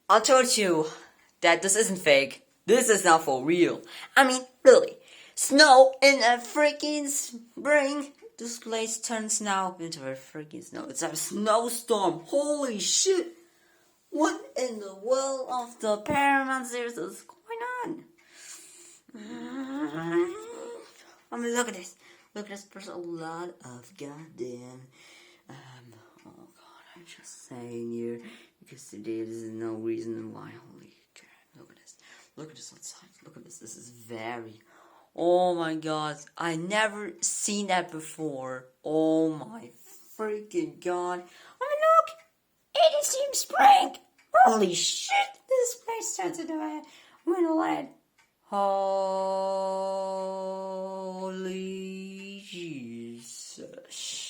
I told you that this isn't fake. This is not for real. I mean, really. Snow in a freaking spring. This place turns now into a freaking snow. It's a snowstorm. Holy shit. What in the world of the Paramount series is going on? I mean, look at this. Look at this. There's a lot of goddamn. Oh god, I'm just saying here because today this is no reason why. Holy crap! Look at this. Look at this outside. Look at this. This is very. Oh my god, I never seen that before. Oh my freaking god! I mean, look, it is in spring. Holy shit! This place turns into a wonderland. Holy Jesus.